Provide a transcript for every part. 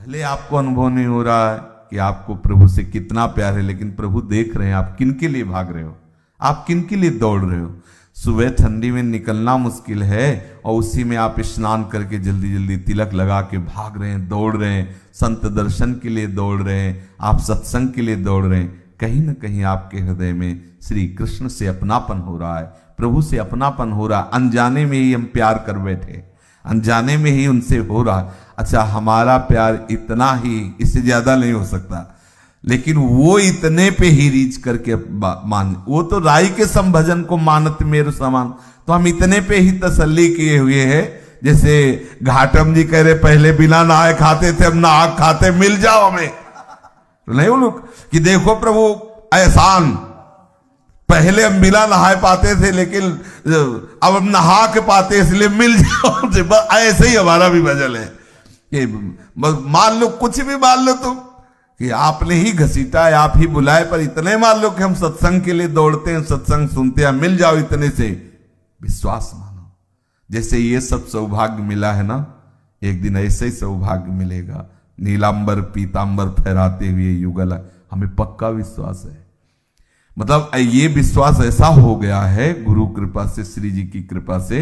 भले आपको अनुभव नहीं हो रहा है कि आपको प्रभु से कितना प्यार है, लेकिन प्रभु देख रहे हैं आप किन के लिए भाग रहे हो, आप किन के लिए दौड़ रहे हो। सुबह ठंडी में निकलना मुश्किल है और उसी में आप स्नान करके जल्दी जल्दी तिलक लगा के भाग रहे हैं, दौड़ रहे हैं, संत दर्शन के लिए दौड़ रहे हैं, आप सत्संग के लिए दौड़ रहे हैं। कहीं ना कहीं आपके हृदय में श्री कृष्ण से अपनापन हो रहा है, प्रभु से अपनापन हो रहा है। अनजाने में ही हम प्यार कर बैठे, अनजाने में ही उनसे हो रहा। अच्छा, हमारा प्यार इतना ही, इससे ज्यादा नहीं हो सकता, लेकिन वो इतने पे ही रीच करके मान, वो तो राई के संभजन को मानत मेरे समान, तो हम इतने पे ही तसल्ली किए हुए हैं। जैसे घाटम जी कह रहे पहले बिना नहाए खाते थे, अब नहा खाते, मिल जाओ हमें। तो नहीं वो लोग कि देखो प्रभु एहसान, पहले हम बिना नहाए पाते थे लेकिन अब हम नहा के पाते, इसलिए मिल जाओ। ऐसे ही हमारा भी भजन है कि मान लो कुछ भी मान लो तुम कि आपने ही घसीटा है, आप ही बुलाए, पर इतने मान लो कि हम सत्संग के लिए दौड़ते हैं, सत्संग सुनते हैं, मिल जाओ इतने से विश्वास मानो। जैसे ये सब सौभाग्य मिला है ना, एक दिन ऐसे ही सौभाग्य मिलेगा, नीलांबर पीतांबर फहराते हुए युगल। हमें पक्का विश्वास है, मतलब ये विश्वास ऐसा हो गया है गुरु कृपा से, श्री जी की कृपा से,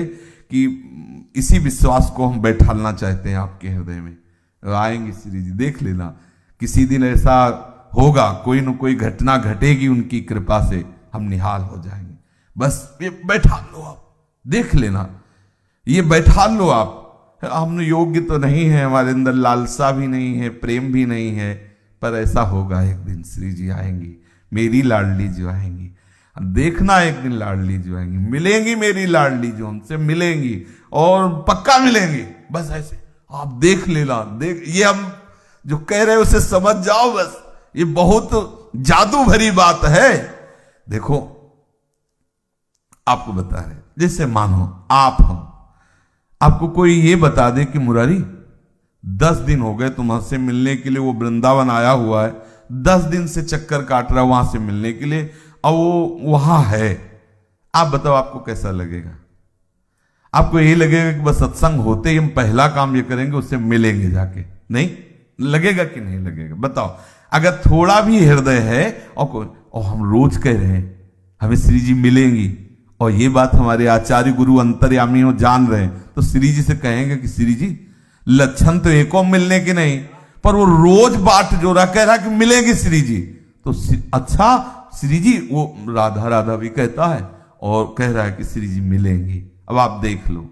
कि इसी विश्वास को हम बैठालना चाहते हैं आपके हृदय में। आएंगे श्री जी, देख लेना किसी दिन ऐसा होगा, कोई न कोई घटना घटेगी उनकी कृपा से, हम निहाल हो जाएंगे। बस ये बैठा लो आप, देख लेना, ये बैठा लो आप। हम योग्य तो नहीं है, हमारे अंदर लालसा भी नहीं है, प्रेम भी नहीं है, पर ऐसा होगा एक दिन श्री जी आएंगी, मेरी लाडली जो आएंगी। देखना एक दिन लाडली जो आएंगी, मिलेंगी मेरी लाडली जो, हमसे मिलेंगी और पक्का मिलेंगी। बस ऐसे आप देख लेना, देख, ये हम जो कह रहे हैं उसे समझ जाओ बस, ये बहुत जादू भरी बात है। देखो आपको बता रहे, जैसे मानो आप हम, आपको कोई ये बता दे कि मुरारी 10 दिन हो गए तुमसे मिलने के लिए, वो वृंदावन आया हुआ है, 10 दिन से चक्कर काट रहा है वहां से मिलने के लिए, और वो वहां है, आप बताओ आपको कैसा लगेगा? आपको यही लगेगा कि बस सत्संग होते ही हम पहला काम ये करेंगे, उससे मिलेंगे जाके? नहीं लगेगा कि नहीं लगेगा? बताओ। अगर थोड़ा भी हृदय है और हम रोज कह रहे हैं हमें श्री जी मिलेंगी, और ये बात हमारे आचार्य गुरु अंतर्यामी हो जान रहे हैं, तो श्री जी से कहेंगे कि श्री जी लक्षण तो एको मिलने के नहीं, पर वो रोज बाट जो रहा कह रहा कि मिलेंगे श्री जी, तो अच्छा श्री जी, वो राधा राधा भी कहता है और कह रहा है कि श्री जी मिलेंगी। अब आप देख लो,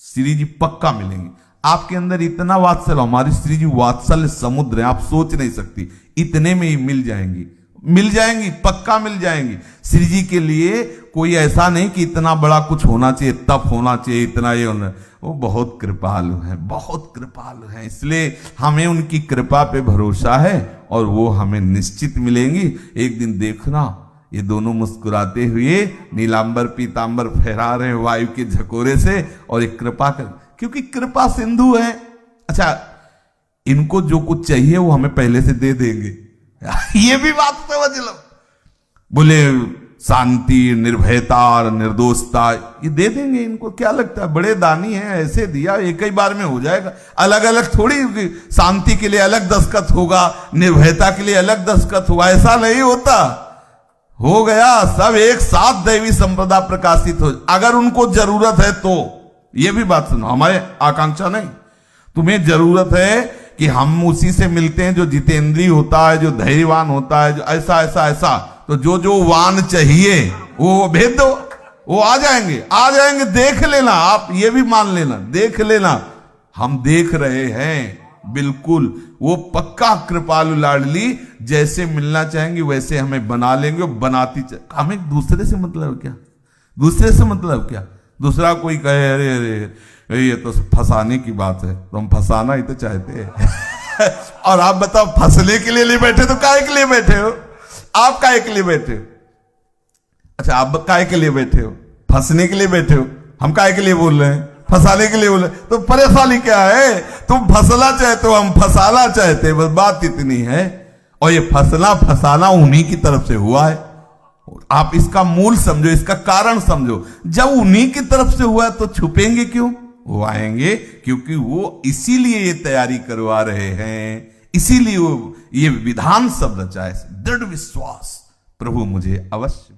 श्री जी पक्का मिलेंगे। आपके अंदर इतना वात्सल्य, हमारी श्री जी वात्सल्य समुद्र है, आप सोच नहीं सकती, इतने में ही मिल जाएंगी, मिल जाएंगी, पक्का मिल जाएंगी। श्री जी के लिए कोई ऐसा नहीं कि इतना बड़ा कुछ होना चाहिए, तप होना चाहिए, इतना ये होना, वो बहुत कृपालु हैं, बहुत कृपालु हैं, इसलिए हमें उनकी कृपा पे भरोसा है और वो हमें निश्चित मिलेंगी। एक दिन देखना ये दोनों मुस्कुराते हुए नीलांबर पीतांबर फहरा रहे हैं वायु के झकोरे से, और एक कृपा कर, क्योंकि कृपा सिंधु है। अच्छा, इनको जो कुछ चाहिए वो हमें पहले से दे देंगे, ये भी बात समझ लो। बोले शांति, निर्भयता, निर्दोषता, ये दे देंगे, इनको क्या लगता है बड़े दानी हैं, ऐसे दिया एक ही बार में हो जाएगा। अलग अलग थोड़ी, शांति के लिए अलग दस्तखत होगा, निर्भयता के लिए अलग दस्तखत होगा, ऐसा नहीं होता। हो गया सब एक साथ दैवी संपदा प्रकाशित हो, अगर उनको जरूरत है तो। ये भी बात सुनो, हमारे आकांक्षा नहीं, तुम्हें जरूरत है कि हम उसी से मिलते हैं जो जितेंद्रीय होता है, जो धैर्यवान होता है, जो ऐसा ऐसा ऐसा, तो जो जो वान चाहिए वो भेज दो, वो आ जाएंगे, आ जाएंगे। देख लेना आप, ये भी मान लेना, देख लेना, हम देख रहे हैं बिल्कुल। वो पक्का कृपालु लाडली, जैसे मिलना चाहेंगे वैसे हमें बना लेंगे, बनाती हमें दूसरे से मतलब क्या, दूसरे से मतलब क्या? दूसरा कोई कहे अरे अरे ये तो फंसाने की बात है, तो हम फंसाना ही तो चाहते हैं। और आप बताओ, फंसने के लिए नहीं बैठे तो काहे के लिए बैठे हो? आप काहे के लिए बैठे हो? अच्छा, आप काहे के लिए बैठे हो? फंसने के लिए बैठे हो। हम काहे के लिए बोल रहे हैं? फंसाने के लिए बोल रहे। तो परेशानी क्या है? तुम फंसना चाहते हो, हम फंसाना चाहते हैं, बस बात इतनी है। और ये फंसना फंसाना उन्हीं की तरफ से हुआ है। आप इसका मूल समझो, इसका कारण समझो। जब उन्हीं की तरफ से हुआ तो छुपेंगे क्यों? वो आएंगे, क्योंकि वो इसीलिए ये तैयारी करवा रहे हैं, इसीलिए वो ये विधान सब रचा है। दृढ़ विश्वास, प्रभु मुझे अवश्य